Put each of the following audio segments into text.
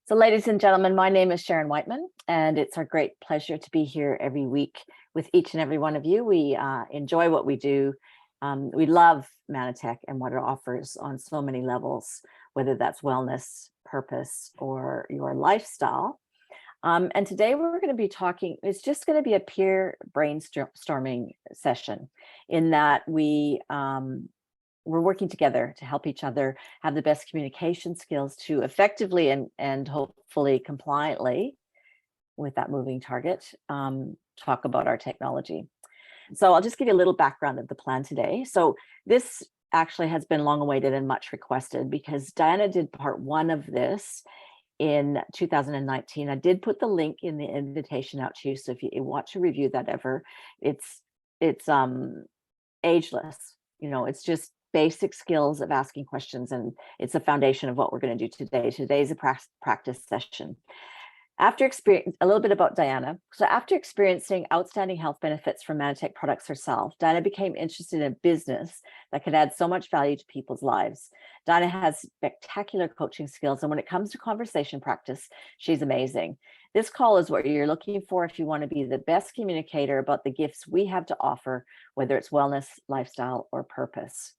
So, ladies and gentlemen, my name is Sharon Whiteman, and it's our great pleasure to be here every week with each and every one of you. We enjoy what we do. We love Manitech and what it offers on so many levels, whether that's wellness, purpose, or your lifestyle. And today we're going to be talking, it's just going to be a peer brainstorming session in that we're working together to help each other have the best communication skills to effectively and hopefully compliantly with that moving target, talk about our technology. So I'll just give you a little background of the plan today. So this actually has been long awaited and much requested because Diana did part one of this in 2019. I did put the link in the invitation out to you. So if you want to review that ever, it's ageless. It's just basic skills of asking questions, and it's a foundation of what we're going to do today. Today's a practice session. A little bit about Diana. So after experiencing outstanding health benefits from Manitech products herself, Diana became interested in a business that could add so much value to people's lives. Diana has spectacular coaching skills, and when it comes to conversation practice, she's amazing. This call is what you're looking for if you want to be the best communicator about the gifts we have to offer, whether it's wellness, lifestyle, or purpose.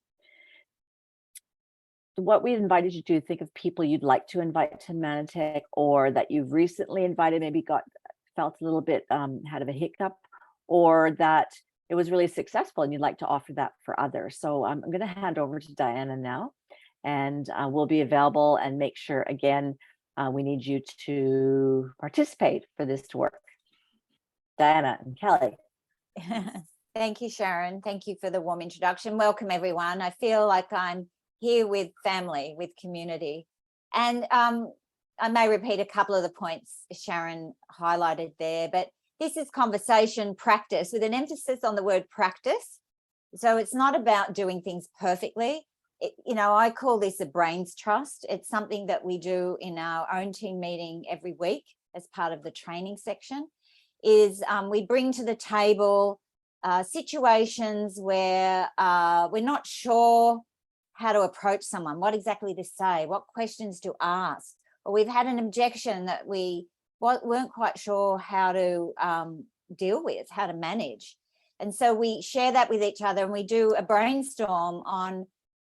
What we invited you to do, think of people you'd like to invite to Manitech, or that you've recently invited, maybe felt a little bit had a hiccup, or that it was really successful and you'd like to offer that for others. So I'm going to hand over to Diana now, and we'll be available and make sure, again, we need you to participate for this to work. Diana and Kelly. Thank you, Sharon. Thank you for the warm introduction. Welcome, everyone. I feel like I'm here with family, with community. And I may repeat a couple of the points Sharon highlighted there, but this is conversation practice with an emphasis on the word practice. So it's not about doing things perfectly. I call this a brains trust. It's something that we do in our own team meeting every week as part of the training section, is we bring to the table situations where we're not sure how to approach someone, what exactly to say, what questions to ask, or we've had an objection that we weren't quite sure how to deal with, how to manage. And so we share that with each other, and we do a brainstorm on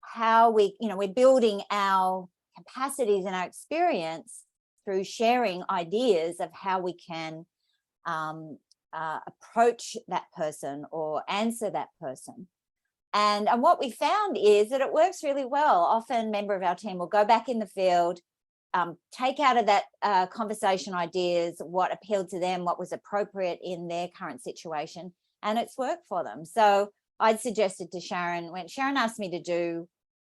how we're building our capacities and our experience through sharing ideas of how we can approach that person or answer that person. And what we found is that it works really well. Often a member of our team will go back in the field, take out of that conversation ideas, what appealed to them, what was appropriate in their current situation, and it's worked for them. So I'd suggested to Sharon, when Sharon asked me to do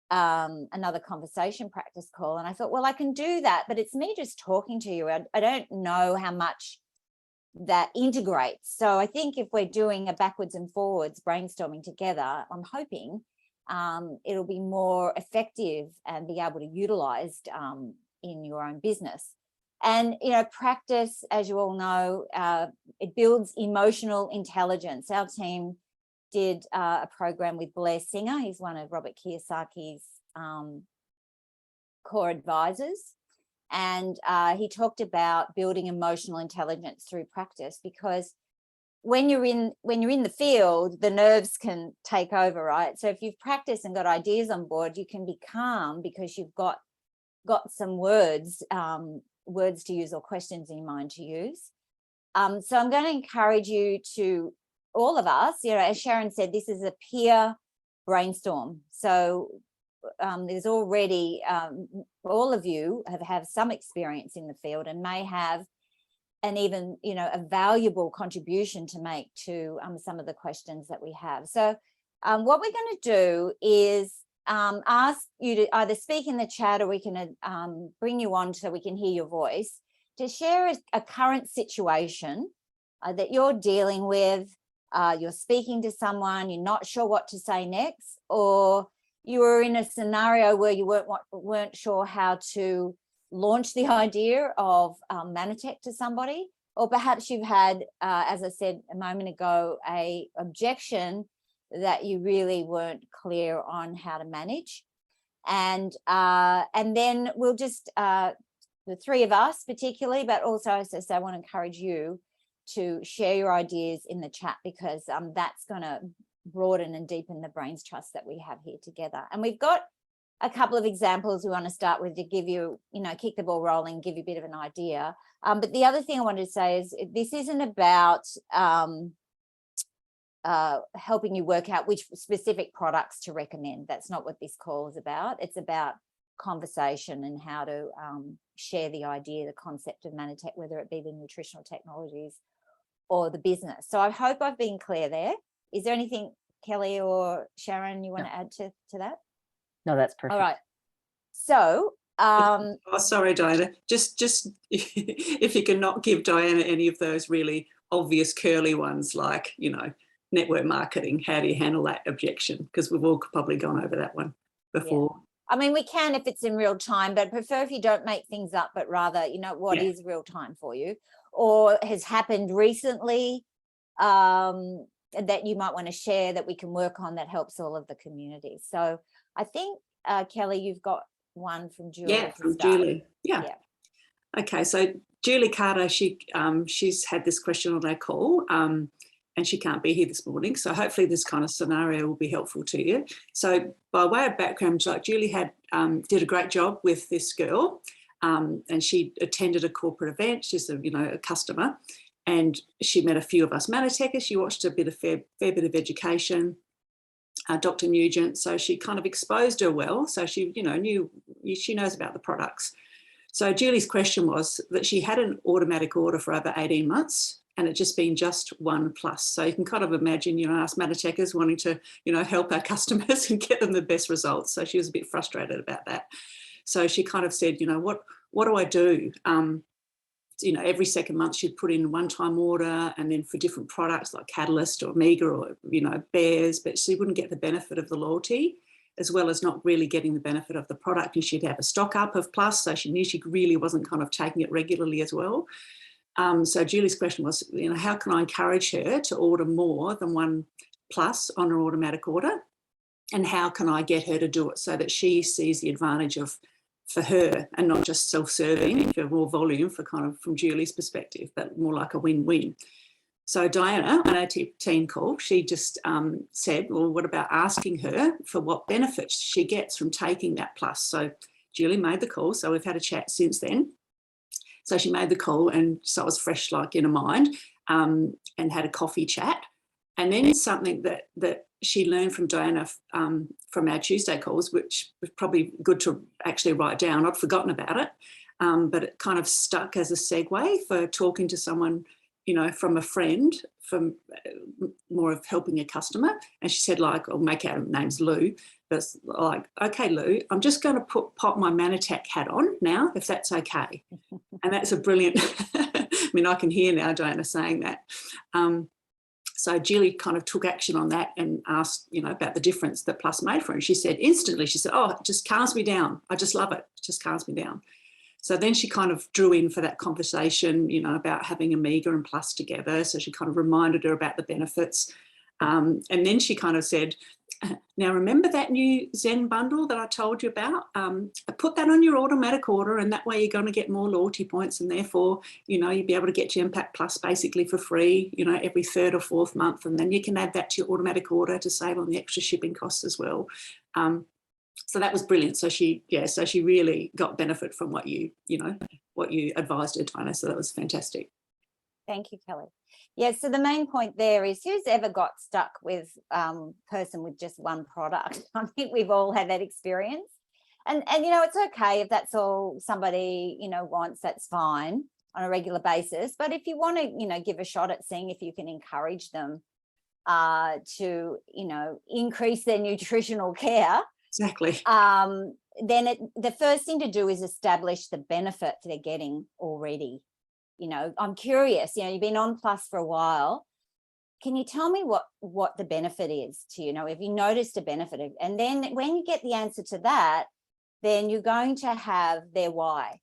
another conversation practice call, and I thought, well, I can do that, but it's me just talking to you. I don't know how much that integrates. So I think if we're doing a backwards and forwards brainstorming together, I'm hoping it'll be more effective and be able to utilized in your own business. And practice, as you all know, it builds emotional intelligence. Our team did a program with Blair Singer. He's one of Robert Kiyosaki's core advisors. And he talked about building emotional intelligence through practice, because when you're in the field, the nerves can take over, right? So if you've practiced and got ideas on board, you can be calm because you've got some words to use or questions in your mind to use. So I'm going to encourage you to, all of us, as Sharon said, this is a peer brainstorm. So there's already all of you have some experience in the field and may have an even a valuable contribution to make to some of the questions that we have. So what we're going to do is ask you to either speak in the chat, or we can bring you on so we can hear your voice, to share a current situation that you're dealing with. You're speaking to someone, you're not sure what to say next, or you were in a scenario where you weren't sure how to launch the idea of Manitech to somebody, or perhaps you've had, as I said a moment ago, a objection that you really weren't clear on how to manage. And then we'll just the three of us particularly, but also, as I say, I want to encourage you to share your ideas in the chat, because that's going to broaden and deepen the brains trust that we have here together. And we've got a couple of examples we want to start with to give you, kick the ball rolling, give you a bit of an idea. But the other thing I wanted to say is this isn't about helping you work out which specific products to recommend. That's not what this call is about. It's about conversation and how to share the idea, the concept of Manatech, whether it be the nutritional technologies or the business. So I hope I've been clear there. Is there anything, Kelly or Sharon, you want to add to that? No, that's perfect. All right. So, oh, sorry, Diana. Just if you can not give Diana any of those really obvious curly ones, like, network marketing, how do you handle that objection? Because we've all probably gone over that one before. Yeah. I mean, we can if it's in real time, but prefer if you don't make things up, but rather, what is real time for you, or has happened recently that you might want to share that we can work on that helps all of the community. So I think, Kelly, you've got one from Julie. Yeah, from Julie. Yeah. Okay, so Julie Carter, she's had this question on our call, and she can't be here this morning. So hopefully this kind of scenario will be helpful to you. So by way of background, Julie did a great job with this girl, and she attended a corporate event. She's a customer, and she met a few of us Manatechers. She watched a fair bit of education, Dr. Nugent. So she kind of exposed her well. So she, she knows about the products. So Julie's question was that she had an automatic order for over 18 months, and it just been just one plus. So you can kind of imagine, us Manatechers wanting to, help our customers and get them the best results. So she was a bit frustrated about that. So she kind of said, what do I do? Every second month she'd put in a one-time order, and then for different products like Catalyst or Omega or, Bears, but she wouldn't get the benefit of the loyalty, as well as not really getting the benefit of the product. And she'd have a stock up of Plus, so she knew she really wasn't kind of taking it regularly as well. So Julie's question was, how can I encourage her to order more than one Plus on her automatic order? And how can I get her to do it so that she sees the advantage for her, and not just self-serving for more volume from Julie's perspective, but more like a win-win. So Diana, on our team call, she just said, well, what about asking her for what benefits she gets from taking that Plus? So Julie made the call. So we've had a chat since then. So she made the call, and so it was fresh, like in her mind, and had a coffee chat. And then something that she learned from Diana from our Tuesday calls, which was probably good to actually write down. I'd forgotten about it, but it kind of stuck as a segue for talking to someone, from a friend, from more of helping a customer. And she said, I'll make out her name's Lou, but like, okay, Lou, I'm just going to pop my Manatech hat on now, if that's okay. And that's a brilliant, I mean, I can hear now Diana saying that. So Julie kind of took action on that and asked, about the difference that Plus made for her. And she said, instantly, she said, oh, it just calms me down. I just love it. It just calms me down. So then she kind of drew in for that conversation, about having Omega and Plus together. So she kind of reminded her about the benefits. And then she kind of said, now remember that new Zen bundle that I told you about? Put that on your automatic order, and that way you're going to get more loyalty points, and therefore, you'll be able to get your Impact Plus basically for free, every third or fourth month. And then you can add that to your automatic order to save on the extra shipping costs as well. So that was brilliant. So she really got benefit from what you advised her, Diana. So that was fantastic. Thank you, Kelly. Yeah, so the main point there is, who's ever got stuck with person with just one product? I think we've all had that experience. And it's okay if that's all somebody, wants, that's fine on a regular basis. But if you want to, give a shot at seeing if you can encourage them to, increase their nutritional care. Exactly. Then the first thing to do is establish the benefit they're getting already. I'm curious, you've been on Plus for a while. Can you tell me what the benefit is to you? Have you noticed a benefit? And then when you get the answer to that, then you're going to have their why,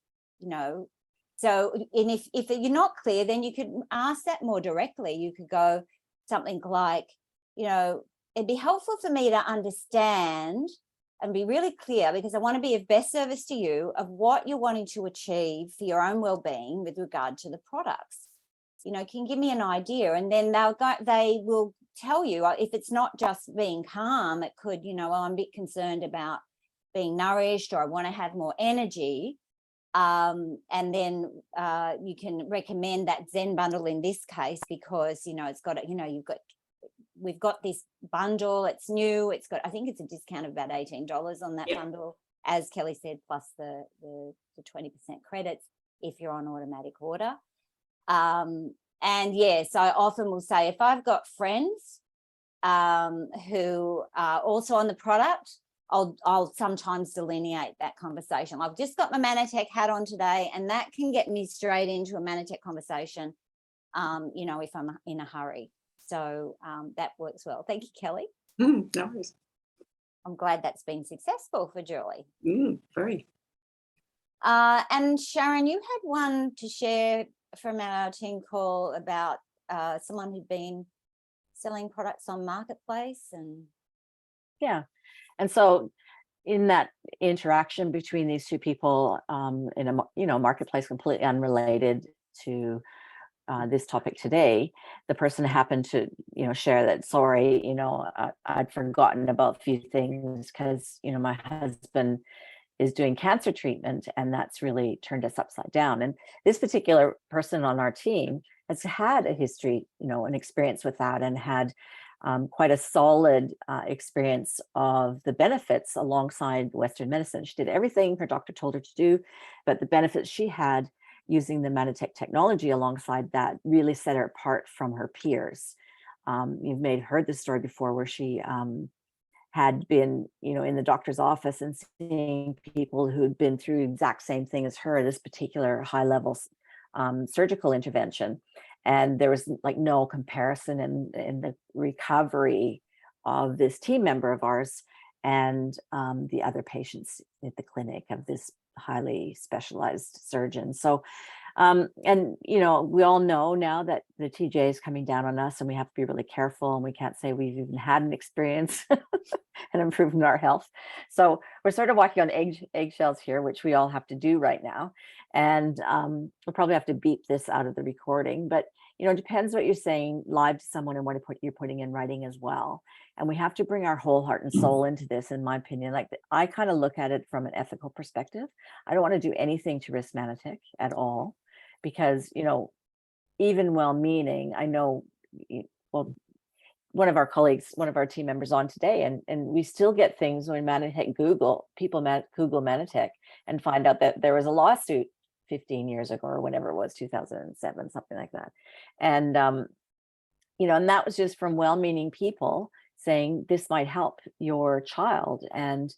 So, and if you're not clear, then you could ask that more directly. You could go something like, it'd be helpful for me to understand and be really clear, because I want to be of best service to you of what you're wanting to achieve for your own well-being with regard to the products. You know, can you give me an idea? And then they will tell you, if it's not just being calm, it could, you know, well, I'm a bit concerned about being nourished, or I want to have more energy. And then you can recommend that Zen bundle in this case, because, you know, it's got, you know, we've got this bundle, it's new, it's got, I think it's a discount of about $18 on that bundle, as Kelly said, plus the 20% credits if you're on automatic order. And yes, I often will say, if I've got friends who are also on the product, I'll sometimes delineate that conversation. I've just got my Manatech hat on today, and that can get me straight into a Manatech conversation, you know, if I'm in a hurry. So that works well. Thank you, Kelly. No worries. I'm glad that's been successful for Julie. Very. And Sharon, you had one to share from our team call about someone who'd been selling products on Marketplace. And Yeah. And so in that interaction between these two people in a, you know, marketplace completely unrelated to this topic today, the person happened to, you know, share that, sorry, you know, I'd forgotten about a few things because, you know, my husband is doing cancer treatment, and that's really turned us upside down. And this particular person on our team has had a history, you know, an experience with that, and had quite a solid experience of the benefits alongside Western medicine. She did everything her doctor told her to do, but the benefits she had using the Manatech technology alongside that really set her apart from her peers. You've heard this story before, where she had been, you know, in the doctor's office and seeing people who'd been through the exact same thing as her, this particular high level surgical intervention. And there was like no comparison in the recovery of this team member of ours and the other patients at the clinic of this highly specialized surgeon. So, and, you know, we all know now that the TJ is coming down on us, and we have to be really careful, and we can't say we've even had an experience and improved in our health. So we're sort of walking on eggshells here, which we all have to do right now. And we'll probably have to beep this out of the recording, but, you know, it depends what you're saying live to someone and what you're putting in writing as well. And we have to bring our whole heart and soul into this, in my opinion. Like, I kind of look at it from an ethical perspective. I don't want to do anything to risk Manatech at all, because, you know, even well-meaning, I know, well, one of our colleagues, one of our team members on today, and we still get things when Manatech Google Manatech and find out that there was a lawsuit 15 years ago or whenever it was, 2007, something like that. And, you know, and that was just from well-meaning people saying this might help your child. And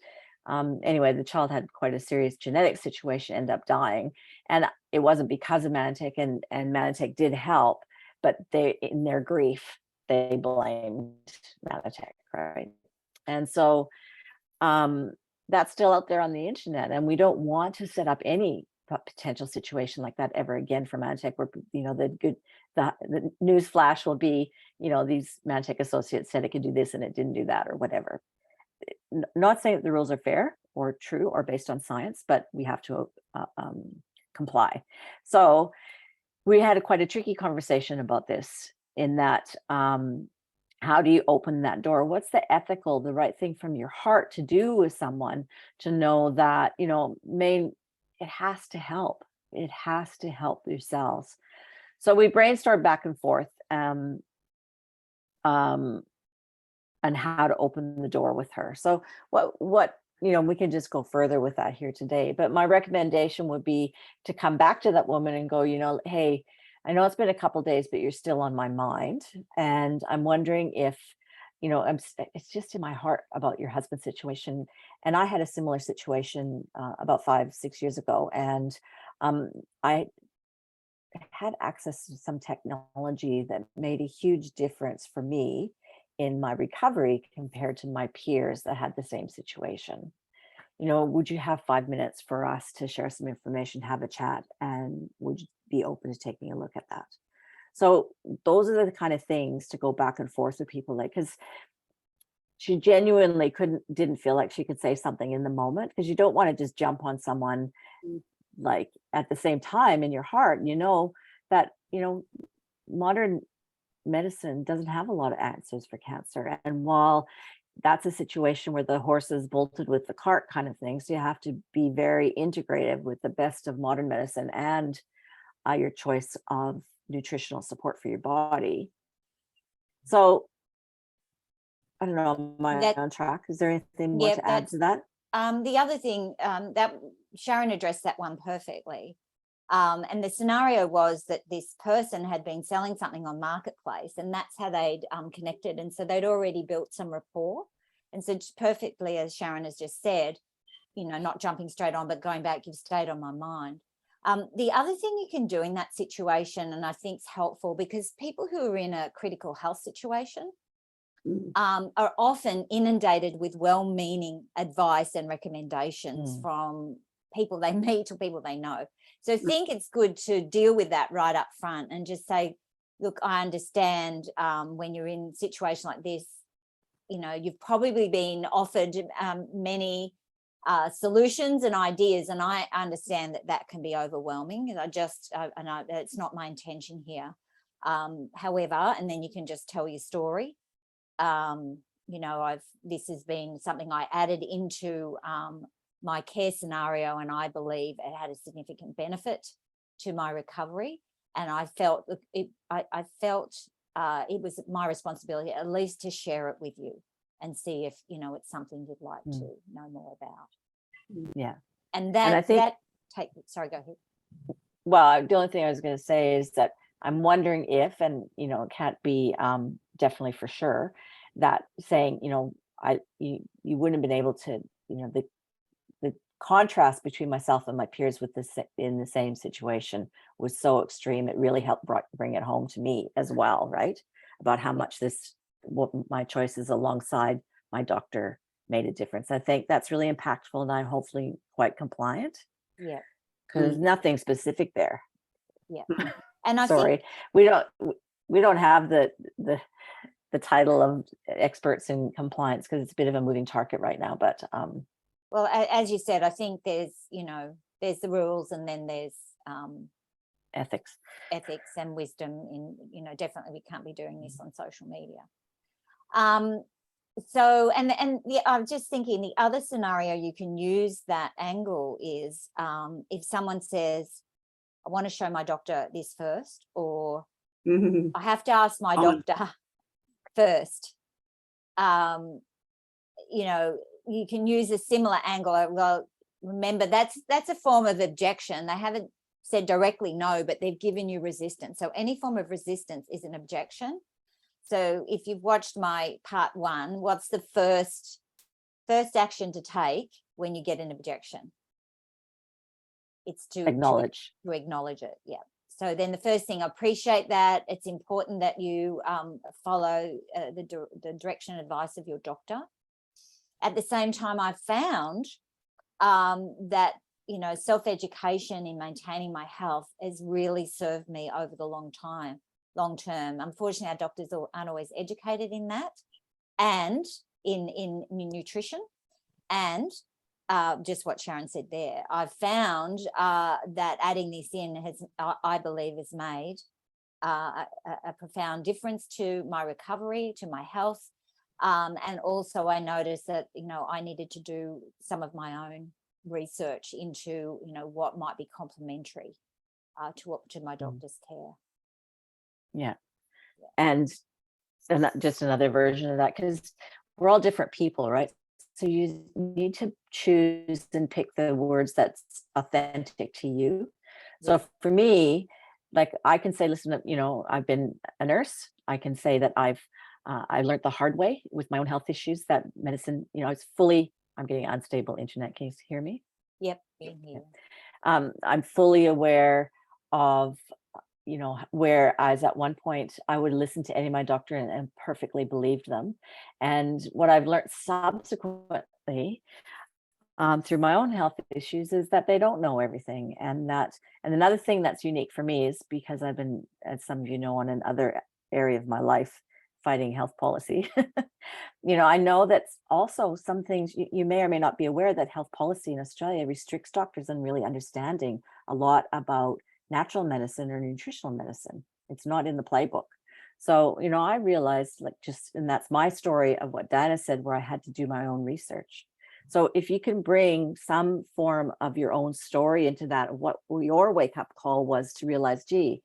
anyway, the child had quite a serious genetic situation, ended up dying. And it wasn't because of Manatech, and Manatech did help, but they, in their grief, they blamed Manatech, right? And so that's still out there on the internet, and we don't want to set up any potential situation like that ever again for Manatech, where, you know, the news flash will be, you know, these Manatech associates said it could do this and it didn't do that, or whatever. Not saying that the rules are fair or true or based on science, but we have to comply. So we had quite a tricky conversation about this, in that how do you open that door? What's the right thing from your heart to do with someone, to know that, you know, it has to help. It has to help yourselves. So we brainstormed back and forth on how to open the door with her. So what you know, we can just go further with that here today. But my recommendation would be to come back to that woman and go, you know, hey, I know it's been a couple of days, but you're still on my mind, and I'm wondering if, you know, it's just in my heart about your husband's situation. And I had a similar situation about 5-6 years ago, and I had access to some technology that made a huge difference for me in my recovery compared to my peers that had the same situation. You know, would you have 5 minutes for us to share some information, have a chat, and would you be open to taking a look at that? So those are the kind of things to go back and forth with people, like, because she genuinely didn't feel like she could say something in the moment, because you don't want to just jump on someone like at the same time in your heart, that, modern medicine doesn't have a lot of answers for cancer. And while that's a situation where the horse is bolted with the cart kind of thing, so you have to be very integrative with the best of modern medicine and your choice of nutritional support for your body. So I don't know, am I on track? Is there anything more to add to that? The other thing that Sharon addressed that one perfectly. And the scenario was that this person had been selling something on Marketplace, and that's how they'd connected. And so they'd already built some rapport. And so just perfectly, as Sharon has just said, not jumping straight on, but going back, you've stayed on my mind. The other thing you can do in that situation, and I think is helpful, because people who are in a critical health situation are often inundated with well-meaning advice and recommendations from people they meet or people they know. So I think it's good to deal with that right up front and just say, look, I understand when you're in a situation like this, you've probably been offered many solutions and ideas, and I understand that can be overwhelming. And I know it's not my intention here. However, and then you can just tell your story. This has been something I added into my care scenario, and I believe it had a significant benefit to my recovery. And I felt it was my responsibility at least to share it with you and see if it's something you'd like to know more about. Yeah. And sorry, go ahead. Well, the only thing I was going to say is that I'm wondering if, and it can't be definitely for sure, that saying you wouldn't have been able to, the contrast between myself and my peers in the same situation was so extreme. It really helped bring it home to me as well, right? About how much what my choices alongside my doctor made a difference. I think that's really impactful, and I'm hopefully quite compliant. Yeah. Because there's nothing specific there. Yeah. And I Sorry, think we don't have the title of experts in compliance, because it's a bit of a moving target right now. But well, as you said, I think there's the rules, and then there's ethics and wisdom in, definitely we can't be doing this on social media. So, and I'm just thinking the other scenario you can use that angle is if someone says, I want to show my doctor this first, or I have to ask my doctor first. You can use a similar angle. Well, remember, that's a form of objection. They haven't said directly no, but they've given you resistance. So any form of resistance is an objection. So if you've watched my part 1, what's the first action to take when you get an objection? It's to acknowledge it. Yeah. So then the first thing, I appreciate that. It's important that you follow the direction and advice of your doctor. At the same time, I've found that, self-education in maintaining my health has really served me over the long term. Unfortunately, our doctors aren't always educated in that, and in nutrition, and just what Sharon said there. I've found that adding this in I believe, has made a profound difference to my recovery, to my health. And also I noticed that, I needed to do some of my own research into, what might be complementary to my doctor's care. Yeah. And just another version of that, because we're all different people, right? So you need to choose and pick the words that's authentic to you. So for me, like, I can say, listen, I've been a nurse. I can say that I learned the hard way with my own health issues that medicine, I'm getting unstable internet. Can you hear me? Yep. In here. I'm fully aware of, whereas at one point I would listen to any of my doctor and perfectly believed them. And what I've learned subsequently through my own health issues is that they don't know everything. And another thing that's unique for me is because I've been, as some of you know, on another area of my life fighting health policy. I know that's also some things you may or may not be aware that health policy in Australia restricts doctors on really understanding a lot about natural medicine or nutritional medicine. It's not in the playbook. So, I realized and that's my story of what Diana said, where I had to do my own research. So if you can bring some form of your own story into that, what your wake up call was to realize, gee,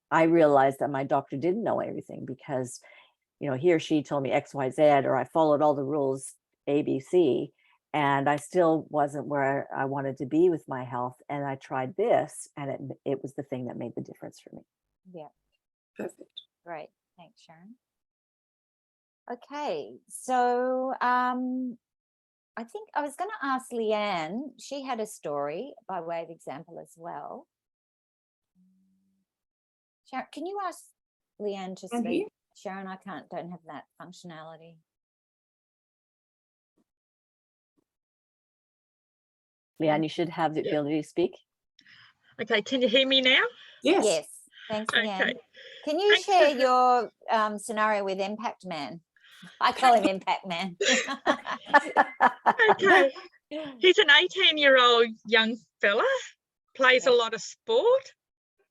I realized that my doctor didn't know everything because, he or she told me X, Y, Z, or I followed all the rules A, B, C, and I still wasn't where I wanted to be with my health. And I tried this, and it was the thing that made the difference for me. Yeah. Perfect. Great. Thanks, Sharon. Okay. So I think I was going to ask Leanne. She had a story by way of example as well. Sharon, can you ask Leanne to I'm speak? here. Sharon, I don't have that functionality. Leanne, you should have the ability to speak. Okay, can you hear me now? Yes. Yes. Thanks, Leanne. Okay. Can you Thanks share for- your scenario with Impact Man? I call him Impact Man. Okay. He's an 18-year-old young fella, plays a lot of sport,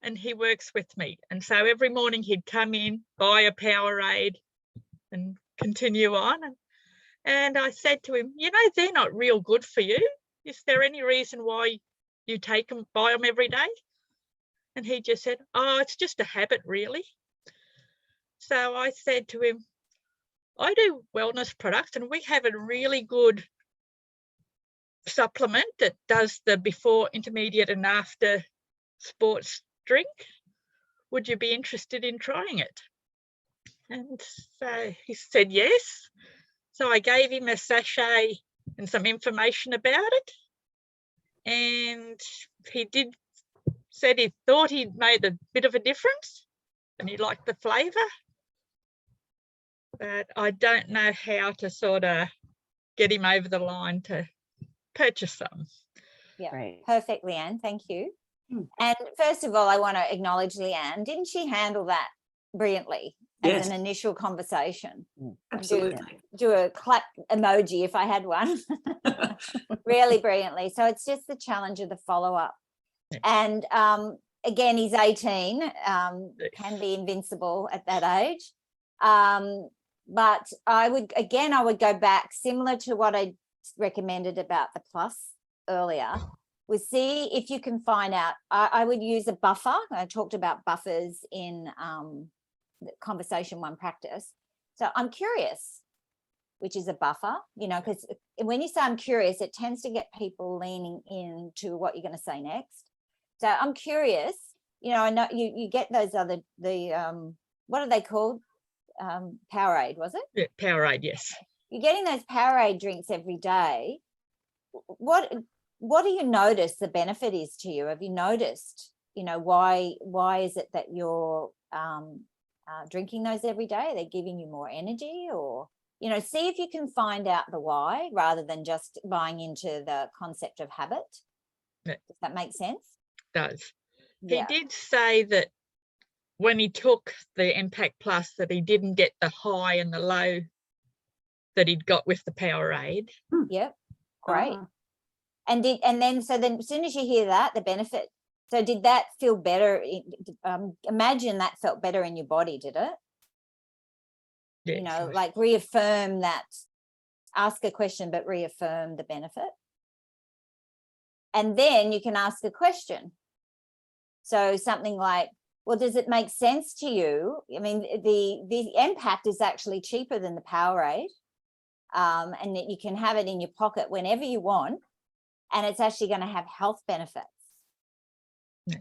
and he works with me. And so every morning he'd come in, buy a Powerade and continue on. And I said to him, they're not real good for you. Is there any reason why you buy them every day? And he just said, oh, it's just a habit, really. So I said to him, I do wellness products and we have a really good supplement that does the before, intermediate and after sports drink. Would you be interested in trying it? And so he said yes. So I gave him a sachet and some information about it. And he said he thought he'd made a bit of a difference and he liked the flavour. But I don't know how to sort of get him over the line to purchase some. Yeah, Right. perfect, Leanne. Thank you. And first of all, I want to acknowledge Leanne. Didn't she handle that brilliantly as Yes. an initial conversation? Absolutely. Do a clap emoji if I had one. Really brilliantly. So it's just the challenge of the follow-up. And again, he's 18, can be invincible at that age. But I would go back similar to what I recommended about the plus earlier, was see if you can find out. I would use a buffer. I talked about buffers in the conversation one practice. So I'm curious, which is a buffer, because when you say I'm curious, it tends to get people leaning into what you're going to say next. So I'm curious, I know you get those what are they called? Powerade, was it? Yeah, Powerade, yes. You're getting those Powerade drinks every day. What do you notice the benefit is to you? Have you noticed, why is it that you're drinking those every day? Are they giving you more energy? Or, see if you can find out the why rather than just buying into the concept of habit. Yeah. Does that make sense? Does. Yeah. He did say that when he took the Impact Plus that he didn't get the high and the low that he'd got with the Powerade. Yep. Great. And then as soon as you hear that, the benefit, so did that feel better? Imagine that felt better in your body, did it? Yes. Like reaffirm that, ask a question, but reaffirm the benefit. And then you can ask a question. So something like, well, does it make sense to you? I mean, the Impact is actually cheaper than the Powerade, and that you can have it in your pocket whenever you want, and it's actually going to have health benefits. Yeah.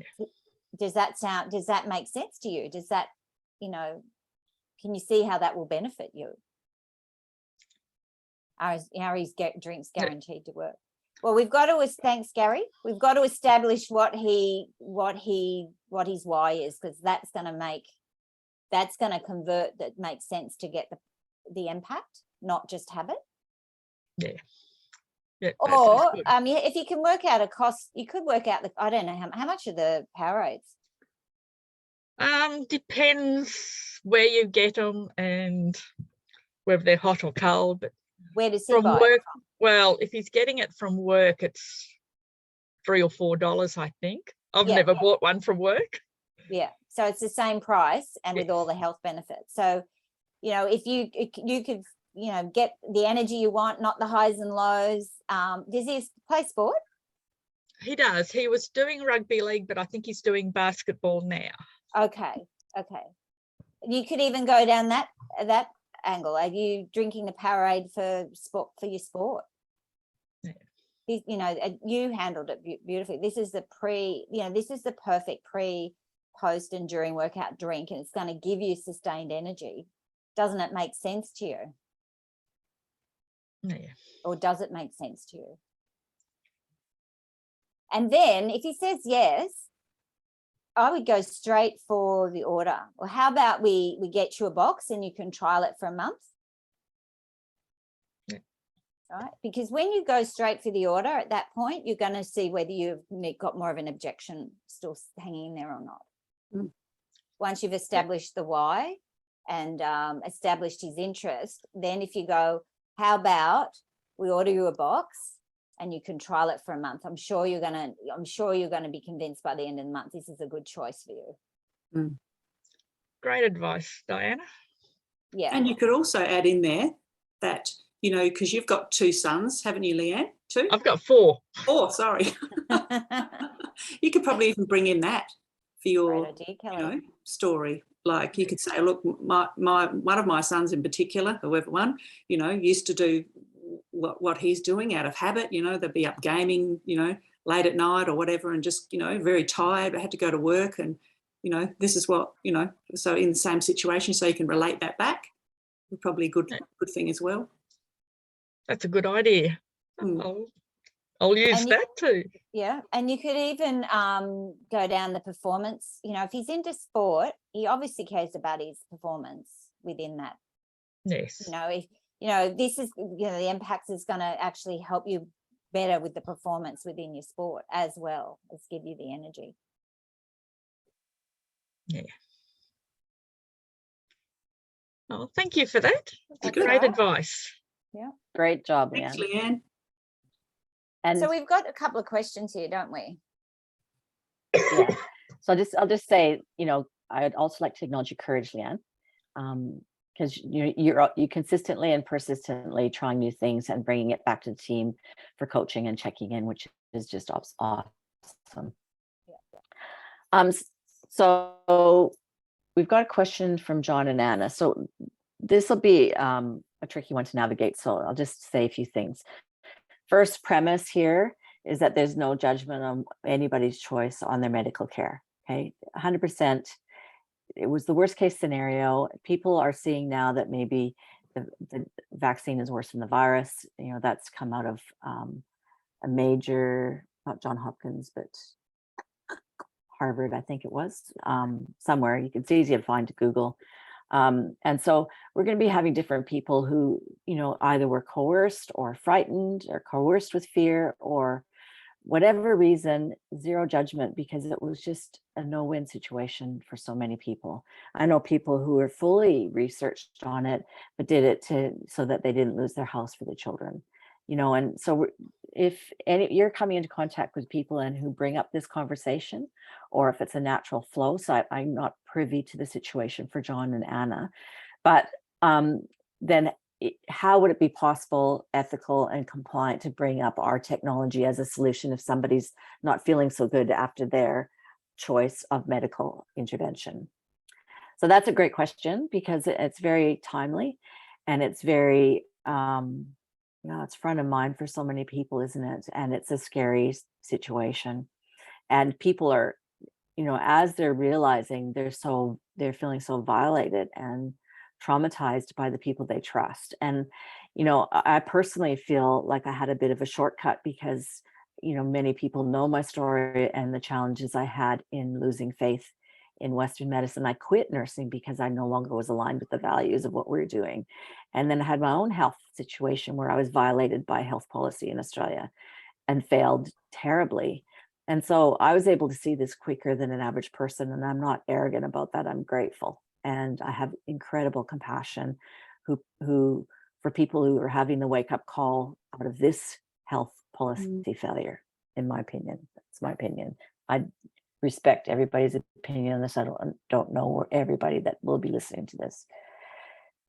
Does that make sense to you? Does that, can you see how that will benefit you? Are his drinks guaranteed to work? Well, thanks, Gary. We've got to establish what his why is, because that's going to convert, that makes sense to get the Impact, not just habit. Yeah. Yeah, or if you can work out a cost, you could work out I don't know how much are the Powerades? Depends where you get them and whether they're hot or cold. But Where does he from buy it work, from? well, if he's getting it from work, it's $3 or $4, I think. I've Yeah. never bought one from work. Yeah, so it's the same price and with all Yes. the health benefits. So, if you could, get the energy you want, not the highs and lows. Does he play sport? He does. He was doing rugby league, but I think he's doing basketball now. Okay. You could even go down that angle. Are you drinking the Powerade for your sport? Yeah. You handled it beautifully. This is the this is the perfect pre, post, and during workout drink, and it's going to give you sustained energy. Doesn't it make sense to you? Yeah. Or does it make sense to you? And then if he says yes, I would go straight for the order. Or how about we get you a box and you can trial it for a month? Yeah. Right? Because when you go straight for the order, at that point, you're going to see whether you've got more of an objection still hanging in there or not. Mm. Once you've established the why and established his interest, then if you go, how about we order you a box and you can trial it for a month? I'm sure you're going to be convinced by the end of the month this is a good choice for you. Mm. Great advice, Diana. Yeah. And you could also add in there that, because you've got 2 sons, haven't you, Leanne? 2? I've got 4. 4, sorry. You could probably even bring in that for your Great idea, Kelly. story. Like you could say, look, my one of my sons in particular, whoever one, used to do what he's doing out of habit. They'd be up gaming, late at night or whatever, and just, very tired, but had to go to work. And, this is what, so in the same situation, so you can relate that back. Probably a good thing as well. That's a good idea. Mm. I'll use And that too. Yeah, and you could even go down the performance. If he's into sport, he obviously cares about his performance within that. Yes. If this is the Impacts is going to actually help you better with the performance within your sport as well as give you the energy. Yeah. Oh, thank you for that. That's Good. great advice. Yeah. Great job, Thanks, Leanne. Leanne. And So we've got a couple of questions here, don't we? yeah, so I'll just say, I'd also like to acknowledge your courage, Leanne, because you consistently and persistently trying new things and bringing it back to the team for coaching and checking in, which is just awesome. So we've got a question from John and Anna. So this will be a tricky one to navigate. So I'll just say a few things. First premise here is that there's no judgment on anybody's choice on their medical care. Okay, 100%. It was the worst case scenario. People are seeing now that maybe the vaccine is worse than the virus. That's come out of a major, not Johns Hopkins, but Harvard, I think it was, somewhere. It's easy to find to Google. And so we're going to be having different people who, either were coerced or frightened or coerced with fear or whatever reason, zero judgment, because it was just a no-win situation for so many people. I know people who were fully researched on it, but did it so that they didn't lose their house for the children. And so if you're coming into contact with people and who bring up this conversation, or if it's a natural flow, so I'm not privy to the situation for John and Anna, but then how would it be possible, ethical and compliant to bring up our technology as a solution if somebody's not feeling so good after their choice of medical intervention? So that's a great question because it's very timely and it's very, it's front of mind for so many people, isn't it? And it's a scary situation. And people are, as they're realizing they're feeling so violated and traumatized by the people they trust. And, I personally feel like I had a bit of a shortcut because, many people know my story and the challenges I had in losing faith in Western medicine. I quit nursing because I no longer was aligned with the values of what we were doing. And then I had my own health situation where I was violated by health policy in Australia and failed terribly. And so I was able to see this quicker than an average person, and I'm not arrogant about that. I'm grateful, and I have incredible compassion who for people who are having the wake up call out of this health policy failure. In my opinion, that's my opinion. I respect everybody's opinion on this. I don't know everybody that will be listening to this.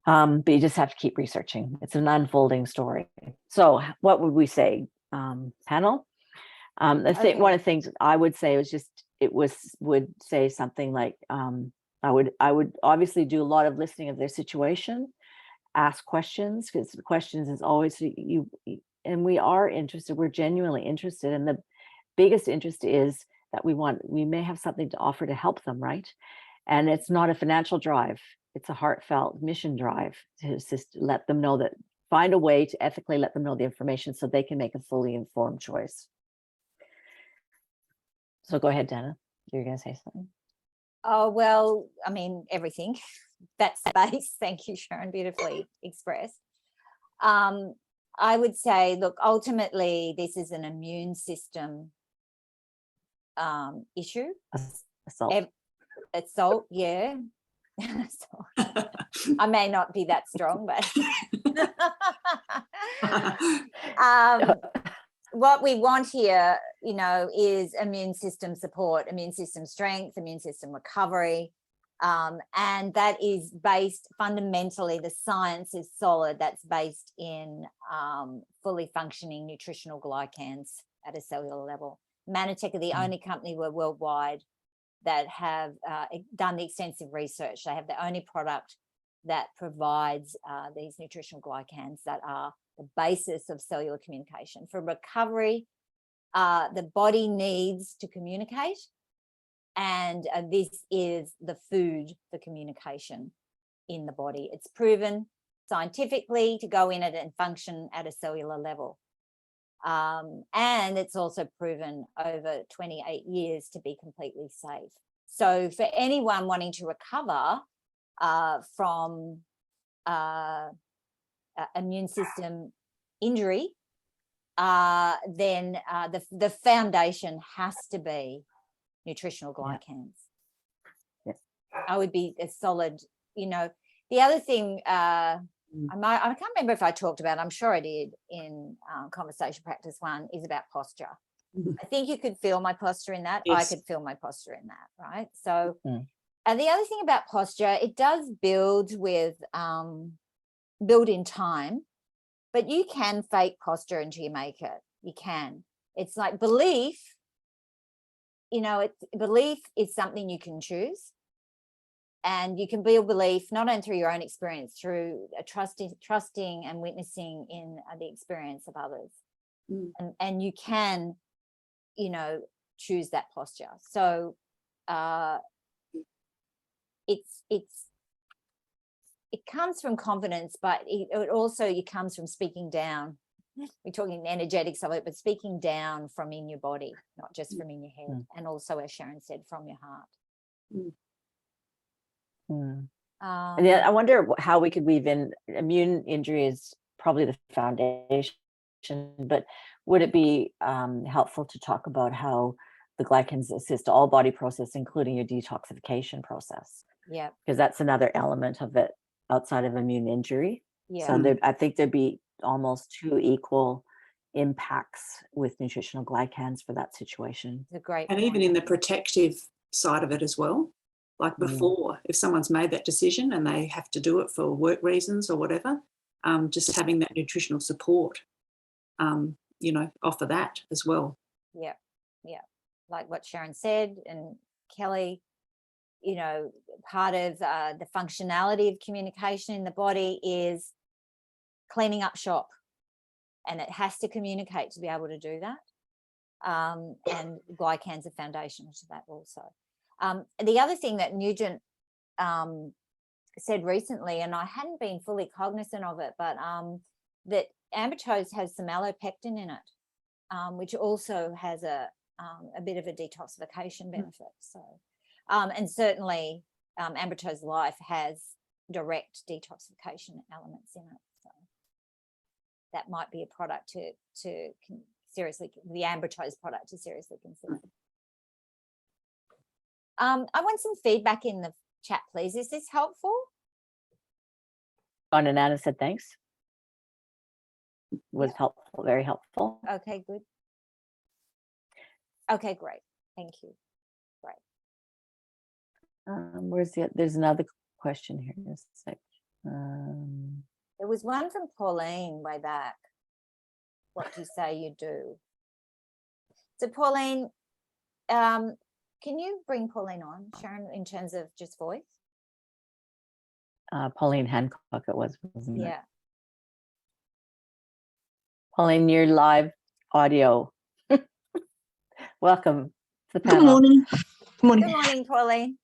But you just have to keep researching. It's an unfolding story. So what would we say, panel? I think one of the things I would say would say something like, I would obviously do a lot of listening of their situation, ask questions, because the questions is always and we are interested, we're genuinely interested. And the biggest interest is that we may have something to offer to help them, right? And it's not a financial drive. It's a heartfelt mission drive to just let them know that, find a way to ethically let them know the information so they can make a fully informed choice. So go ahead, Dana. You're going to say something. Oh, well, I mean, everything. That's the base. Thank you, Sharon. Beautifully expressed. I would say, look, ultimately, this is an immune system issue. Assault, yeah. I may not be that strong, but what we want here, is immune system support, immune system strength, immune system recovery. And that is based fundamentally, the science is solid. That's based in fully functioning nutritional glycans at a cellular level. Manatech are the only company worldwide that have done the extensive research. They have the only product that provides these nutritional glycans that are the basis of cellular communication. For recovery, the body needs to communicate, and this is the food for communication in the body. It's proven scientifically to go in it and function at a cellular level. And it's also proven over 28 years to be completely safe. So for anyone wanting to recover from immune system injury, then the foundation has to be nutritional glycans. Yeah. I would be a solid, the other thing, I can't remember if I talked about, I'm sure I did in Conversation Practice 1, is about posture. I think you could feel my posture in that. Yes. I could feel my posture in that, right? So, and the other thing about posture, it does build in time, but you can fake posture until you make it. You can. It's like belief, belief is something you can choose. And you can build belief not only through your own experience, through trusting and witnessing in the experience of others. And you can, choose that posture. So it comes from confidence, but it also comes from speaking down. We're talking energetics of it, but speaking down from in your body, not just from in your head. And also, as Sharon said, from your heart. And then I wonder how we could weave in immune injury is probably the foundation, but would it be helpful to talk about how the glycans assist all body process, including your detoxification process? Yeah. Because that's another element of it outside of immune injury. Yeah. So I think there'd be almost 2 equal impacts with nutritional glycans for that situation. It's a great And point. even in the protective side of it as well. Like before, if someone's made that decision and they have to do it for work reasons or whatever, just having that nutritional support, offer that as well. Yeah. Like what Sharon said, and Kelly, part of the functionality of communication in the body is cleaning up shop, and it has to communicate to be able to do that. And glycans are foundational to that also. The other thing that Nugent said recently, and I hadn't been fully cognizant of it, but that Ambertose has some allopectin in it, which also has a bit of a detoxification benefit. So, and certainly Ambertose Life has direct detoxification elements in it. So that might be a product to seriously, the Ambritose product is seriously considered. I want some feedback in the chat, please. Is this helpful? John and Anna said thanks. Was helpful, very helpful. Okay, good. Okay, great. Thank you. Where's there's another question here. Just a sec. There was one from Pauline way back. What do you say you do? So Pauline, can you bring Pauline on, Sharon, in terms of just voice? Pauline Hancock it was, wasn't it? Yeah. Pauline, you're live audio. Welcome to the panel. Good morning. Good morning. Good morning, Pauline.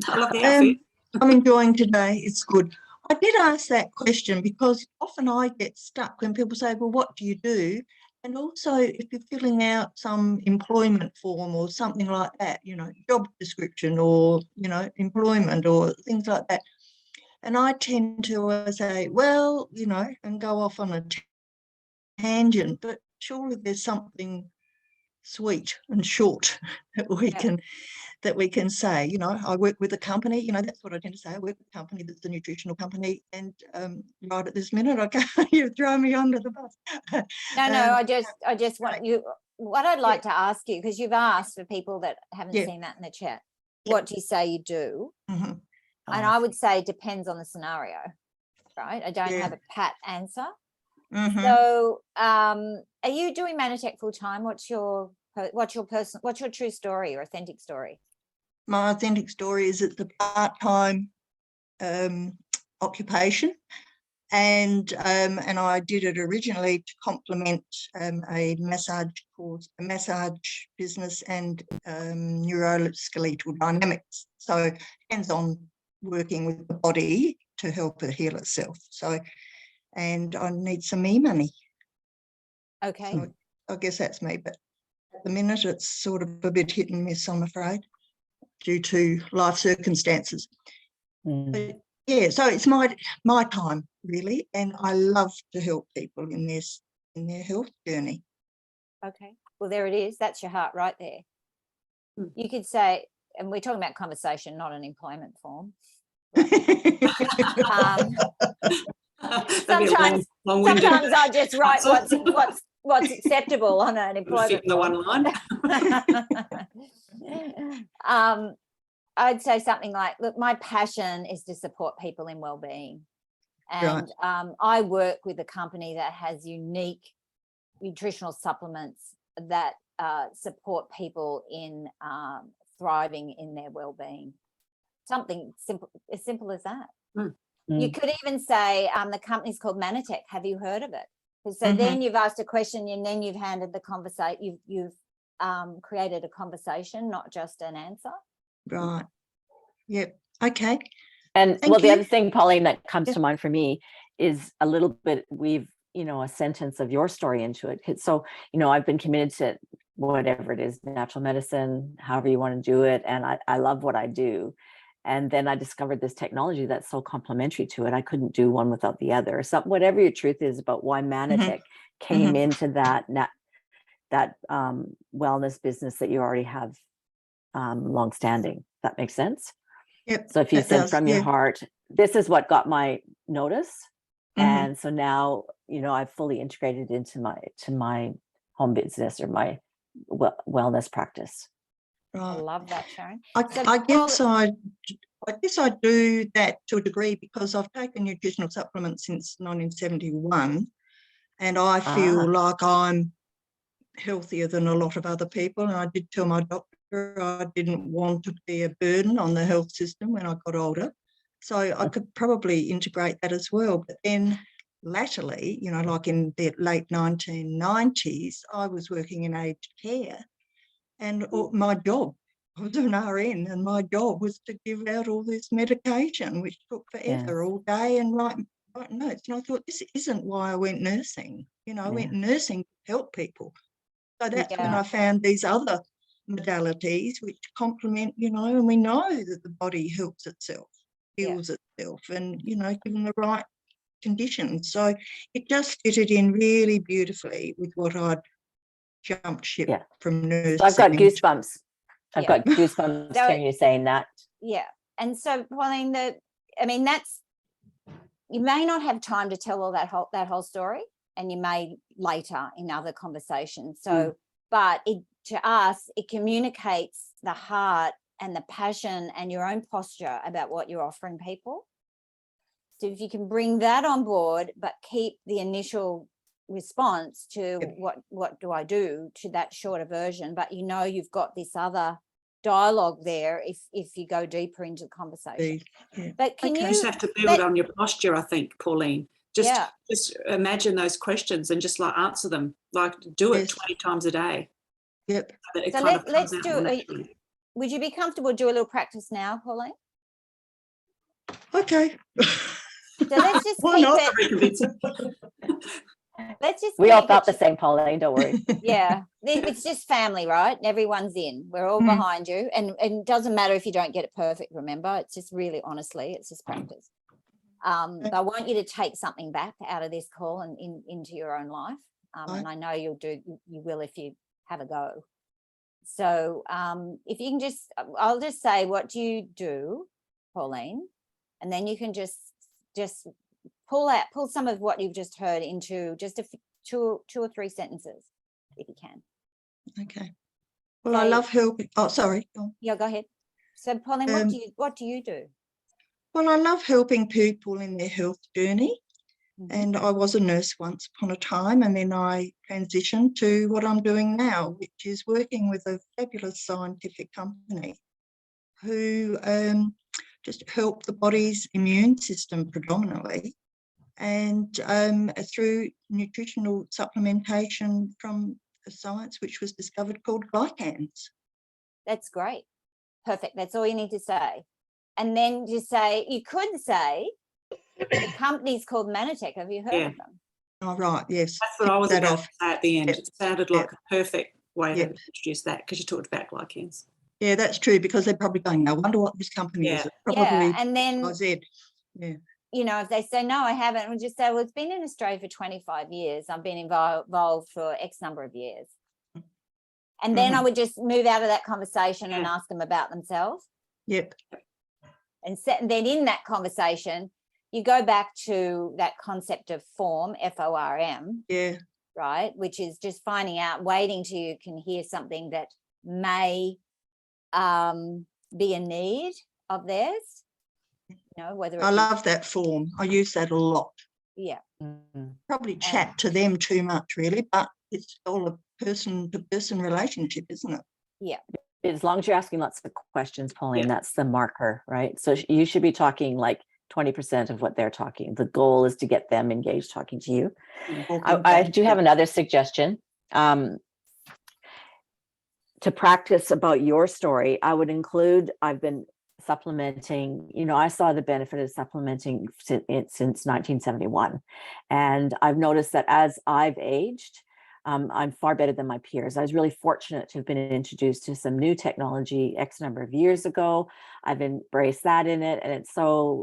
I love the outfit. I'm enjoying today. It's good. I did ask that question because often I get stuck when people say, well, what do you do? And also if you're filling out some employment form or something like that, you know, job description or, you know, employment or things like that. And I tend to say, well, you know, and go off on a tangent, but surely there's something sweet and short that we can say, you know, I work with a company, you know, that's what I tend to say. I work with a company that's a nutritional company, and right at this minute, I can't, you throw me under the bus. No, I just want you, what I'd like to ask you, because you've asked for people that haven't seen that in the chat, what do you say you do? Mm-hmm. And I would say it depends on the scenario, right? I don't have a pat answer. Mm-hmm. So are you doing Manatech full time? What's your true story or authentic story? My authentic story is it's a part-time occupation, and I did it originally to complement a massage course, a massage business, and neuroskeletal dynamics. So hands-on working with the body to help it heal itself. So, and I need some money. Okay. So I guess that's me, but at the minute it's sort of a bit hit and miss, I'm afraid, due to life circumstances. But yeah, so it's my time really, and I love to help people in their health journey. Okay, well there it is. That's your heart right there. You could say, and we're talking about conversation, not an employment form. Sometimes I just write what's acceptable on an employment form. One line. I'd say something like, look, my passion is to support people in well-being, and I work with a company that has unique nutritional supplements that support people in thriving in their well-being. Something simple, as simple as that. You could even say the company's called Manatech. Have you heard of it? So then you've asked a question, and then you've handed the conversation. You've created a conversation, not just an answer. Right. Yep. Okay. And Thank the you. other thing, Pauline, that comes to mind for me is a little bit, we've, you know, a sentence of your story into it. So, you know, I've been committed to whatever it is, natural medicine, however you want to do it. And I love what I do. And then I discovered this technology that's so complementary to it. I couldn't do one without the other. So whatever your truth is about why Manatech came into that wellness business that you already have longstanding. That makes sense. Yep. So if you said from your heart, this is what got my notice. And so now, you know, I've fully integrated into my home business or my wellness practice. I love that, Sharon. I guess I do that to a degree because I've taken nutritional supplements since 1971, and I feel like I'm healthier than a lot of other people. And I did tell my doctor I didn't want to be a burden on the health system when I got older. So I could probably integrate that as well. But then latterly, you know, like in the late 1990s, I was working in aged care, and my job, I was an RN, and my job was to give out all this medication, which took forever, all day, and write notes. And I thought, this isn't why I went nursing. You know, I went nursing to help people. So that's when I found these other modalities which complement, you know, and we know that the body helps itself, heals itself, and, you know, given the right conditions. So it just fitted in really beautifully with what I'd jumped ship Yeah. from nursing. So I've got goosebumps. I've Yeah. got goosebumps So- hearing you saying that. Yeah. And so, Pauline, that's, you may not have time to tell all that whole story, and you may later in other conversations. So, but to us, it communicates the heart and the passion and your own posture about what you're offering people. So if you can bring that on board, but keep the initial response to what do I do, to that shorter version, but you've got this other dialogue there if you go deeper into the conversation. Yeah. But can Okay. You you just have to build on your posture, I think, Pauline. Just imagine those questions and just like answer them, like do it Yes. 20 times a day. Yep. That it So kind of let's comes out do it. naturally. Would you be comfortable do a little practice now, Pauline? Okay. So let's just Why keep not? it. Very convincing. Let's just We all keep felt it the same, Pauline. Don't worry. Yeah, it's just family, right? Everyone's in. We're all behind you, and it doesn't matter if you don't get it perfect. Remember, it's just really, honestly, it's just practice. But I want you to take something back out of this call and into your own life, and I know you will if you have a go. So if you can I'll just say, what do you do, Pauline, and then you can just pull some of what you've just heard into just two or three sentences, if you can. Okay. Well, I love helping. Oh, sorry. Go on. Yeah, go ahead. So, Pauline, what do you do? Well, I love helping people in their health journey. Mhm. And I was a nurse once upon a time, and then I transitioned to what I'm doing now, which is working with a fabulous scientific company who just help the body's immune system predominantly, and through nutritional supplementation from a science which was discovered called glycans. That's great. Perfect. That's all you need to say. And then you could say, the company's called Manatech. Have you heard of them? Oh, right, yes. That's what I was That about off. to say at the end. Yep. It sounded Yep. like a perfect way Yep. to introduce that, because you talked about glycans. Yeah, that's true, because they're probably going, I wonder what this company is. Yeah. It's probably Yeah, and then XYZ. Yeah. if they say no, I haven't, we'll just say, well, it's been in Australia for 25 years. I've been involved for X number of years. And then I would just move out of that conversation and ask them about themselves. Yep. And then in that conversation, you go back to that concept of form, FORM, Yeah. right? Which is just finding out, waiting till you can hear something that may be a need of theirs. Whether it I be- love that form. I use that a lot. Yeah. Probably chat to them too much, really, but it's all a person-to-person relationship, isn't it? Yeah. As long as you're asking lots of questions, Pauline, Yeah. that's the marker, right? So you should be talking like 20% of what they're talking. The goal is to get them engaged talking to you. I do have another suggestion. To practice about your story, I would include, I've been supplementing, I saw the benefit of supplementing since 1971. And I've noticed that as I've aged, I'm far better than my peers. I was really fortunate to have been introduced to some new technology X number of years ago. I've embraced that in it, and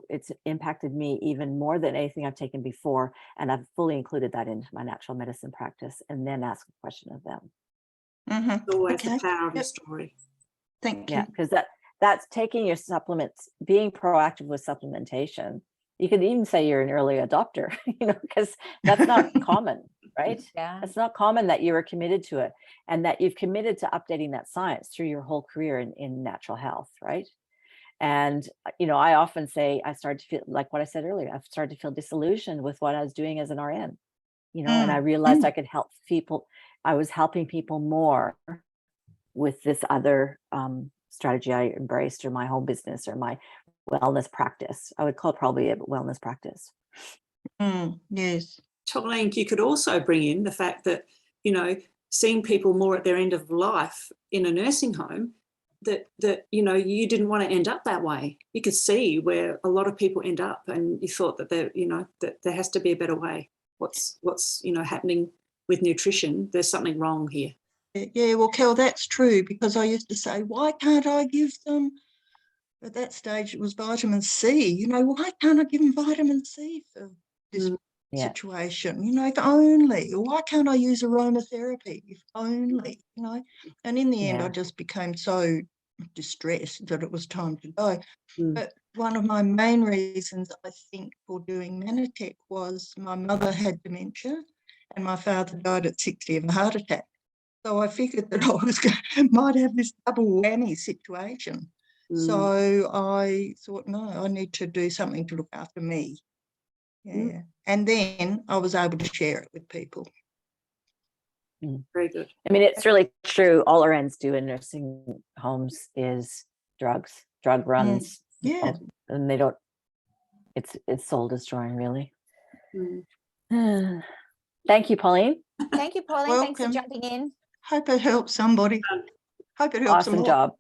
it's impacted me even more than anything I've taken before. And I've fully included that into my natural medicine practice, and then ask a question of them. It's always Okay. the power of your Yep. story. Thank Yeah, you. because that's taking your supplements, being proactive with supplementation. You could even say you're an early adopter, because that's not common, right? Yeah. It's not common that you are committed to it, and that you've committed to updating that science through your whole career in natural health, right? And, I often say, I started to feel like what I said earlier, I've started to feel disillusioned with what I was doing as an RN, and I realized I could help people. I was helping people more with this other strategy I embraced, or my home business, or my wellness practice. I would call it probably a wellness practice. Yes. Pauline, you could also bring in the fact that, seeing people more at their end of life in a nursing home, that you didn't want to end up that way. You could see where a lot of people end up, and you thought that that there has to be a better way. What's happening with nutrition? There's something wrong here. Yeah, well, Kel, that's true, because I used to say, why can't I give them, at that stage it was vitamin C, why can't I give them vitamin C for this Yeah. situation, you know, if only, why can't I use aromatherapy? If only, you know, and in the end, Yeah. I just became so distressed that it was time to go. Mm. But one of my main reasons, I think, for doing Manatech was my mother had dementia and my father died at 60 of a heart attack. So I figured that might have this double whammy situation. So I thought, no, I need to do something to look after me. Yeah. And then I was able to share it with people. Very good. I mean, it's really true. All our ends do in nursing homes is drug runs. Yeah. And they don't, it's soul destroying, really. Mm. Thank you, Pauline. Thank you, Pauline. Thanks for Welcome. jumping in. Hope it helps somebody. Hope it helps a Awesome lot. job.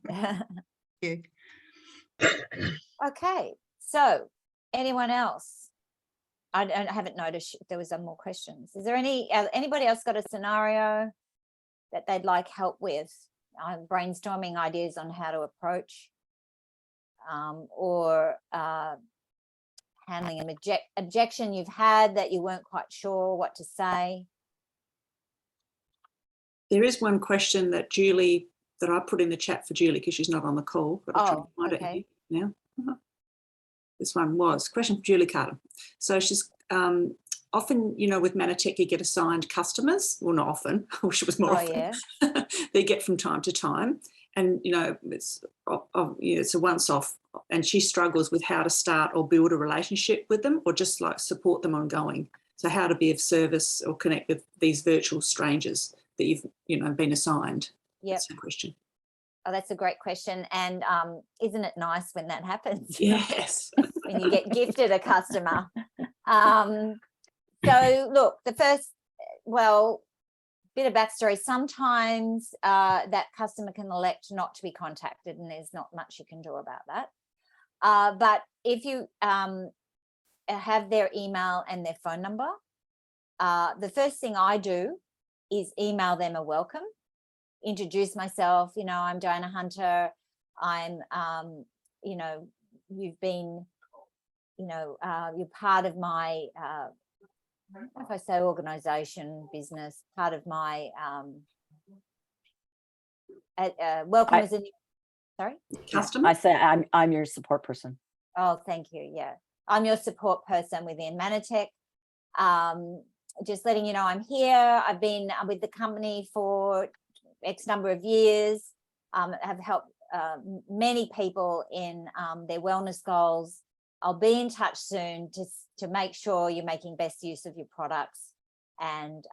Yeah. Okay, so anyone else? I haven't noticed if there was some more questions. Is there anybody else got a scenario that they'd like help with? I'm brainstorming ideas on how to approach or handling an objection you've had that you weren't quite sure what to say. There is one question that I put in the chat for Julie because she's not on the call, but I'll try to find it here now. This one was question for Julie Carter. So she's often, you know, with Manatech, you get assigned customers. Well, not often. I wish it was more often. Yeah. They get from time to time, and you know, it's a once-off. And she struggles with how to start or build a relationship with them, or just like support them ongoing. So how to be of service or connect with these virtual strangers that you've, you know, been assigned. Yep. That's the question. Oh, that's a great question. And isn't it nice when that happens? Yes. When you get gifted a customer. So look, the first, bit of backstory. Sometimes that customer can elect not to be contacted, and there's not much you can do about that. But if you have their email and their phone number, the first thing I do is email them a welcome, introduce myself. You know, I'm Diana Hunter. I'm, you know, you've been, you know, you're part of my, if I say organization, business, part of my welcome as a new, sorry? Customer? I say I'm your support person. Oh, thank you. Yeah. I'm your support person within Manatech. Just letting you know I'm here. I've been with the company for X number of years. Have helped many people in their wellness goals. I'll be in touch soon to make sure you're making best use of your products, and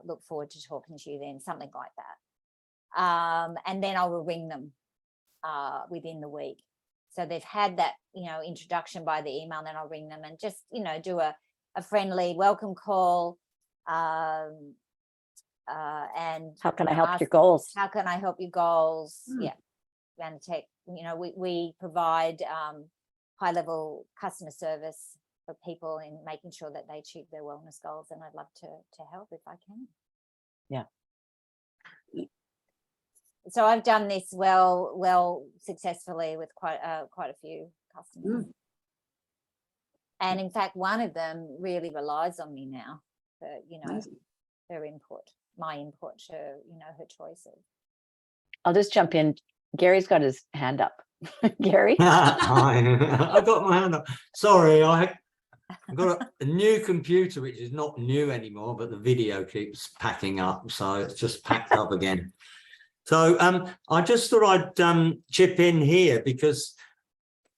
look forward to talking to you then, something like that. And then I will ring them within the week. So they've had that, you know, introduction by the email, then I'll ring them and just, you know, do a friendly welcome call. And how can I help your goals? How can I help your goals? Yeah. Manatech, you know, we provide high level customer service for people in making sure that they achieve their wellness goals, and I'd love to help if I can. Yeah. So I've done this well successfully with quite a few customers. And in fact, one of them really relies on me now for, you know, her input, my input to, you know, her choices. I'll just jump in. Gary's got his hand up. Gary? I got my hand up. Sorry, I've got a new computer, which is not new anymore, but the video keeps packing up. So it's just packed up again. So I just thought I'd chip in here because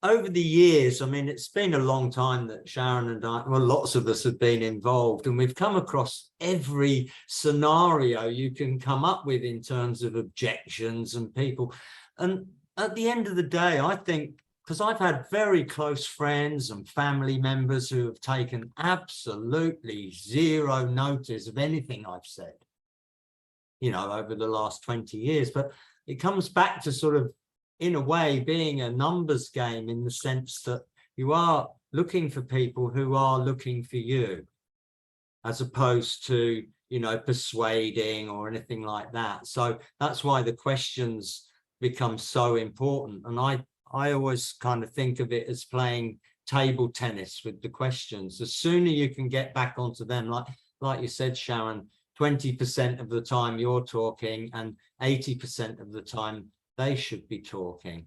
over the years, I mean, it's been a long time that Sharon and I, well, lots of us have been involved, and we've come across every scenario you can come up with in terms of objections and people. And at the end of the day, I think, because I've had very close friends and family members who have taken absolutely zero notice of anything I've said, you know, over the last 20 years. But it comes back to sort of, in a way, being a numbers game, in the sense that you are looking for people who are looking for you, as opposed to, you know, persuading or anything like that. So that's why the questions become so important. And I always kind of think of it as playing table tennis with the questions. The sooner you can get back onto them, like you said, Sharon, 20% of the time you're talking and 80% of the time they should be talking.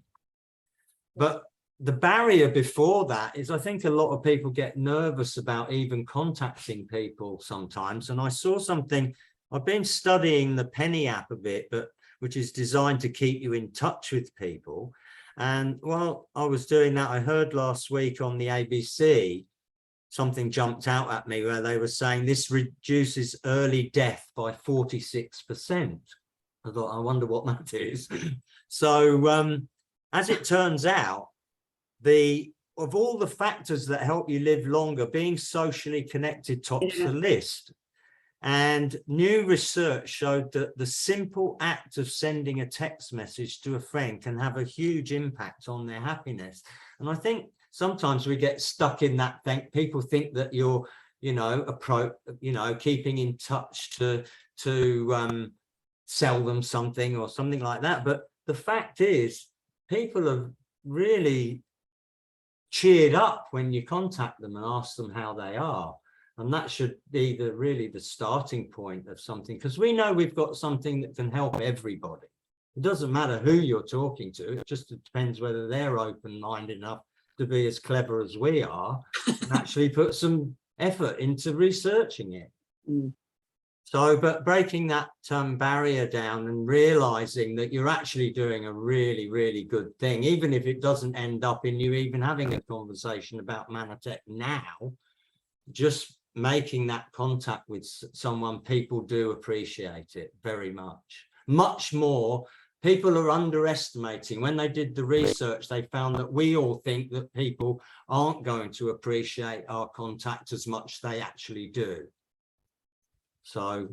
But the barrier before that is I think a lot of people get nervous about even contacting people sometimes. And I saw something, I've been studying the Penny app a bit, but which is designed to keep you in touch with people. And while I was doing that, I heard last week on the ABC, something jumped out at me where they were saying this reduces early death by 46%. I thought, I wonder what that is. So as it turns out, of all the factors that help you live longer, being socially connected tops the list. And new research showed that the simple act of sending a text message to a friend can have a huge impact on their happiness. And I think sometimes we get stuck in that thing. People think that you're, keeping in touch to sell them something or something like that. But the fact is, people are really cheered up when you contact them and ask them how they are. And that should be really the starting point of something, because we know we've got something that can help everybody. It doesn't matter who you're talking to. It just depends whether they're open-minded enough to be as clever as we are and actually put some effort into researching it. So, but breaking that barrier down and realizing that you're actually doing a really, really good thing, even if it doesn't end up in you even having a conversation about Mannatech now, just making that contact with someone, people do appreciate it very much. Much more, people are underestimating. When they did the research, they found that we all think that people aren't going to appreciate our contact as much as they actually do. So,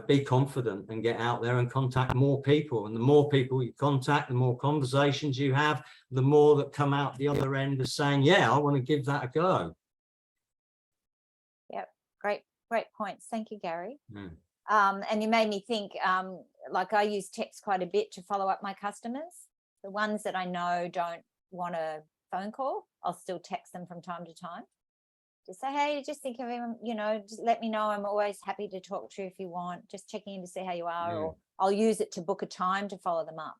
be confident and get out there and contact more people. And the more people you contact, the more conversations you have, the more that come out the other end of saying, yeah, I want to give that a go. Yep, great points. Thank you, Gary. And you made me think, like I use text quite a bit to follow up my customers. The ones that I know don't want a phone call, I'll still text them from time to time. Just say, hey, just think of him, just let me know. I'm always happy to talk to you if you want. Just checking in to see how you are, or I'll use it to book a time to follow them up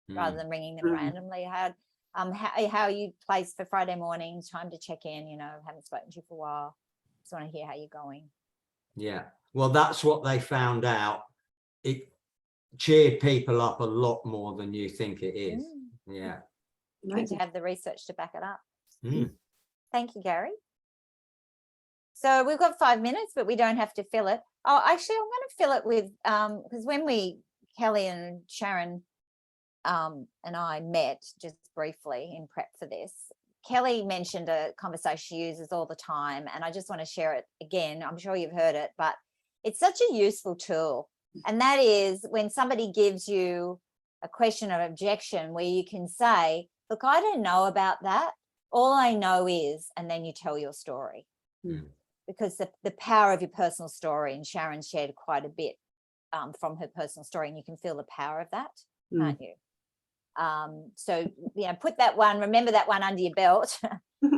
rather than ringing them randomly. How are you placed for Friday mornings? Time to check in. Haven't spoken to you for a while. Just want to hear how you're going. Yeah, well, that's what they found out. It cheered people up a lot more than you think it is. Yeah. Good to have the research to back it up. Thank you, Gary. So we've got 5 minutes, but we don't have to fill it. Oh, actually, I'm going to fill it with, because when Kelly and Sharon and I met just briefly in prep for this, Kelly mentioned a conversation she uses all the time, and I just want to share it again. I'm sure you've heard it, but it's such a useful tool. And that is when somebody gives you a question or objection where you can say, look, I don't know about that. All I know is, and then you tell your story. Because the power of your personal story, and Sharon shared quite a bit from her personal story, and you can feel the power of that, can't you? So, put that one, remember that one under your belt.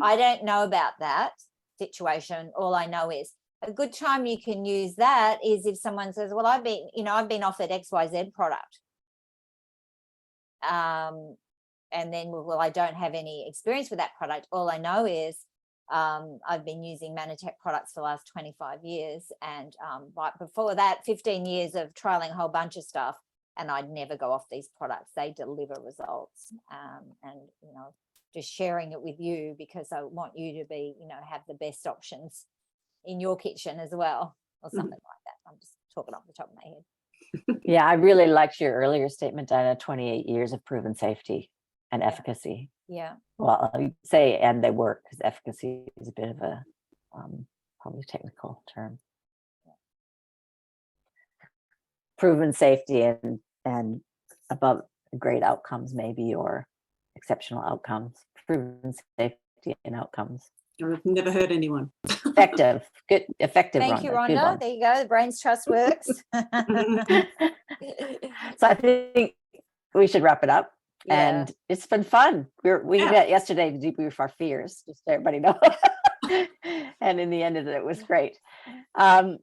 I don't know about that situation. All I know is. A good time you can use that is if someone says, well, I've been offered XYZ product. And then, well, I don't have any experience with that product. All I know is I've been using Mannatech products for the last 25 years. And but before that, 15 years of trialing a whole bunch of stuff. And I'd never go off these products. They deliver results. And, just sharing it with you because I want you to be, have the best options in your kitchen as well, or something like that. I'm just talking off the top of my head. Yeah, I really liked your earlier statement, Diana, 28 years of proven safety and efficacy. Yeah. Well, I'd say, and they work, because efficacy is a bit of a probably technical term. Proven safety and above great outcomes, maybe, or exceptional outcomes. Proven safety and outcomes. I've never heard anyone. Effective, good, effective. Thank you, Rhonda. There you go. The Brains Trust works. So I think we should wrap it up. Yeah. And it's been fun. We Yeah. met yesterday to debrief our fears, just so everybody know. And in the end of it was great. I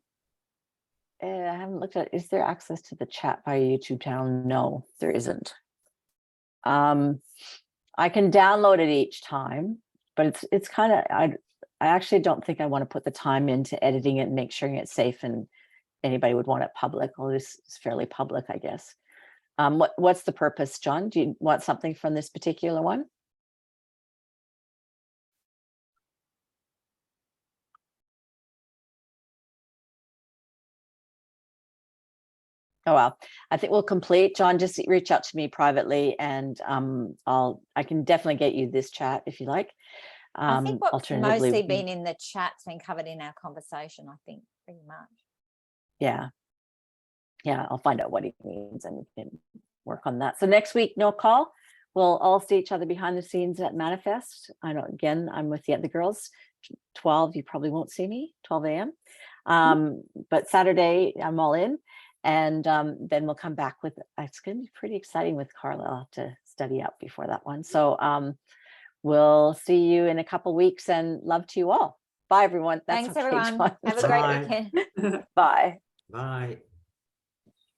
haven't looked at, is there access to the chat via YouTube channel? No, there isn't. I can download it each time, but it's kind of, I actually don't think I want to put the time into editing it and make sure it's safe and anybody would want it public. Well, this is fairly public, I guess. What's the purpose, John? Do you want something from this particular one? Oh, well, I think we'll complete. John, just reach out to me privately and I can definitely get you this chat if you like. I think what's Alternatively, mostly been in the chat's been covered in our conversation, I think, pretty much. yeah. Yeah, I'll find out what he means and we can work on that. So next week, no call. We'll all see each other behind the scenes at Manifest. I know, again, I'm with the other girls. 12, you probably won't see me, 12 a.m. But Saturday, I'm all in. And then we'll come back with, it's going to be pretty exciting with Carla. I'll have to study up before that one. So we'll see you in a couple weeks and love to you all. Bye, everyone. Thanks, okay, everyone. John. Have a Bye. great weekend. Bye. Bye.